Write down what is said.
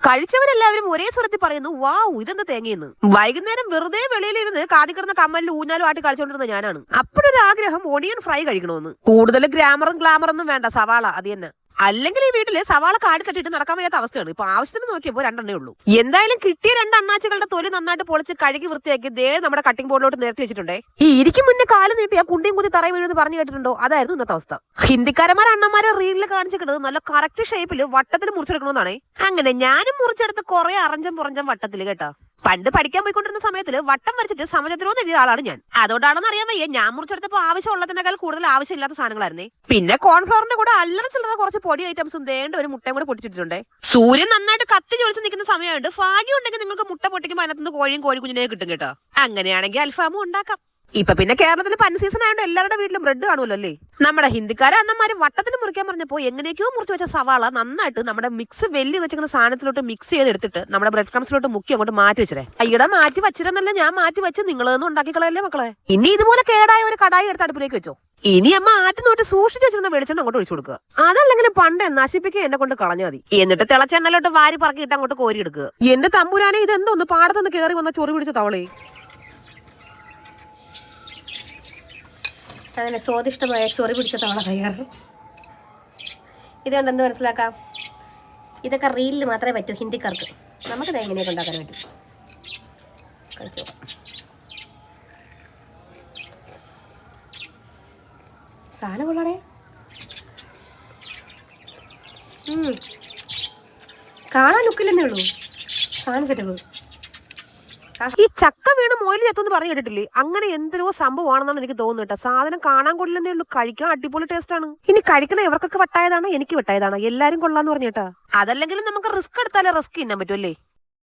കഴിച്ചവരെല്ലാവരും ഒരേ സ്വരത്തിൽ പറയുന്നു, വാവ് ഇതെന്താ തേങ്ങയെന്ന്. വൈകുന്നേരം വെറുതെ വെളിയിലിരുന്ന് കാതി കിടന്ന കമ്മലിൽ ഊഞ്ഞാലും ആട്ടി കളിച്ചോണ്ടിരുന്ന ഞാനാണ്. അപ്പോഴൊരു ആഗ്രഹം ഓണിയൻ ഫ്രൈ കഴിക്കണമെന്ന്. കൂടുതൽ ഗ്ലാമറൊന്നും വേണ്ട, സവാള അത് തന്നെ. അല്ലെങ്കിൽ ഈ വീട്ടില് സവാള കാടി തട്ടിട്ട് നടക്കാൻ വയ്യാത്ത അവസ്ഥയാണ്. ഇപ്പൊ ആവശ്യത്തിന് നോക്കിയപ്പോ 2 ഉള്ളൂ. എന്തായാലും കിട്ടിയ 2 അണ്ണാച്ചുകളുടെ തൊലി നന്നായിട്ട് പൊളിച്ച് കഴുകി വൃത്തിയാക്കി നമ്മുടെ കട്ടിംഗ് ബോർഡിലോട്ട് നേരത്തെ വെച്ചിട്ടുണ്ടേ. ഈ ഇരിക്കും മുന്നേ കാല് നീട്ടി ആ കുണ്ടിയും കുത്തി തറയി വീഴുന്ന് പറഞ്ഞു കേട്ടിട്ടുണ്ടോ? അതായിരുന്നു ഇന്നത്തെ അവസ്ഥ. ഹിന്ദിക്കാരന്മാർ അണ്ണന്മാരെ റീലിൽ കാണിച്ചിട്ട് നല്ല കറക്റ്റ് ഷേപ്പിൽ വട്ടത്തിൽ മുറിച്ചെടുക്കണമെന്നാണേ. അങ്ങനെ ഞാനും മുറിച്ചെടുത്ത് കുറെ അറഞ്ചം പുറഞ്ചം വട്ടത്തിൽ കേട്ടോ. പണ്ട് പഠിക്കാൻ പോയിക്കൊണ്ടിരുന്ന സമയത്തിൽ വട്ടം വരച്ചിട്ട് സമചതുരവും എഴുതിയ ആളാണ് ഞാൻ. അതുകൊണ്ടാണെന്ന് അറിയാൻ വയ്യ, ഞാൻ മുറിച്ചെടുത്തപ്പോൾ ആവശ്യമുള്ളതിനേക്കാൾ കൂടുതൽ ആവശ്യമില്ലാത്ത സാധനങ്ങളായിരുന്നേ. പിന്നെ കോൺഫ്ലവറിന്റെ കൂടെ അല്ലറ ചില്ലറ കുറച്ച് പൊടി ഐറ്റംസും ദേണ്ട ഒരു മുട്ടയും കൂടെ പൊട്ടിച്ചിട്ടുണ്ട്. സൂര്യൻ നന്നായിട്ട് കത്തി ജോലിച്ച് നിൽക്കുന്ന സമയമുണ്ട്. ഭാഗ്യം ഉണ്ടെങ്കിൽ നിങ്ങൾക്ക് മുട്ട പൊട്ടിക്കുമ്പോൾ അതിനകത്ത് കോഴിയും കോഴിക്കുഞ്ഞിനെ കിട്ടും കേട്ടോ. അങ്ങനെയാണെങ്കിൽ അൽഫാമും ഉണ്ടാക്കാം. ഇപ്പൊ പിന്നെ കേരളത്തിൽ പൻ സീസൺ ആയതുകൊണ്ട് എല്ലാവരുടെ വീട്ടിലും ബ്രെഡ് കാണുമല്ലോ അല്ലേ. നമ്മുടെ ഹിന്ദിക്കാരെ അണ്ണന്മാര് വട്ടത്തിൽ മുറിക്കാൻ പറഞ്ഞപ്പോ എങ്ങനെയൊക്കെയോ മുറിച്ച് വെച്ച സവാള നന്നായിട്ട് നമ്മുടെ മിക്സ് വെല്ലി വെച്ചിരിക്കുന്ന സാധനത്തിലോട്ട് മിക്സ് ചെയ്തെടുത്തിട്ട് നമ്മുടെ ബ്രെഡ് ക്രംസിലോട്ട് മുക്കി അങ്ങോട്ട് മാറ്റി വെച്ചേ. അയ്യടെ മാറ്റി വെച്ചിരുന്നല്ല, ഞാൻ മാറ്റി വെച്ച് നിങ്ങളൊന്നും ഉണ്ടാക്കിക്കളയല്ലേ മക്കളെ. ഇനി ഇതുപോലെ കേടായ ഒരു കടായി എടുത്ത് അടുപ്പിലേക്ക് വെച്ചോ. ഇനി അമ്മ ആറ്റിനോട്ട് സൂക്ഷിച്ച് വെച്ചിരുന്ന വെളിച്ചെണ്ണ അങ്ങോട്ട് ഒഴിച്ചു കൊടുക്കുക. അതല്ലെങ്കിൽ പണ്ട് നശിപ്പിക്കുക എന്നെ കൊണ്ട് കളഞ്ഞാൽ മതി. എന്നിട്ട് തിളച്ചെണ്ണയിലോട്ട് വാരി പറക്കിയിട്ട് അങ്ങോട്ട് കോരി എടുക്കുക. എന്റെ തമ്പുരാനെ, ഇതെന്തോന്ന് പാടത്തൊന്ന് കയറി വന്ന ചൊറി പിടിച്ച തവളേ. അങ്ങനെ സ്വാദിഷ്ടമായ ചൊറി പിടിച്ച തവള തയ്യാറ്. ഇതുകൊണ്ട് എന്ത് മനസ്സിലാക്കാം? ഇതൊക്കെ റീലിൽ മാത്രമേ പറ്റൂ ഹിന്ദിക്കാർക്ക്. നമുക്കത് എങ്ങനെയൊക്കെ ഉണ്ടാക്കാൻ പറ്റും. കഴിച്ചു സാധനം കൊള്ളാടേ. കാണാൻ ലുക്കില്ലെന്നേ ഉള്ളൂ, സാധനം സെറ്റപ്പ്. ഈ ചക്ക വീണ് മോയിൽ ചെത്തുന്ന് പറഞ്ഞു കേട്ടിട്ടില്ലേ? അങ്ങനെ എന്തൊരു സംഭവമാണെന്നാണ് എനിക്ക് തോന്നുന്നത്. സാധനം കാണാൻ കൊള്ളില്ലെന്നേ ഉള്ളൂ, കഴിക്കാൻ അടിപൊളി ടേസ്റ്റ് ആണ്. ഇനി കഴിക്കണ ഇവർക്കൊക്കെ വട്ടായതാണ്, എനിക്ക് വട്ടായതാണ്, എല്ലാരും കൊള്ളാന്ന് പറഞ്ഞേട്ടാ. അതല്ലെങ്കിലും നമുക്ക് റിസ്ക് എടുത്താലേ റിസ്ക് തിന്നാൻ പറ്റുമല്ലേ.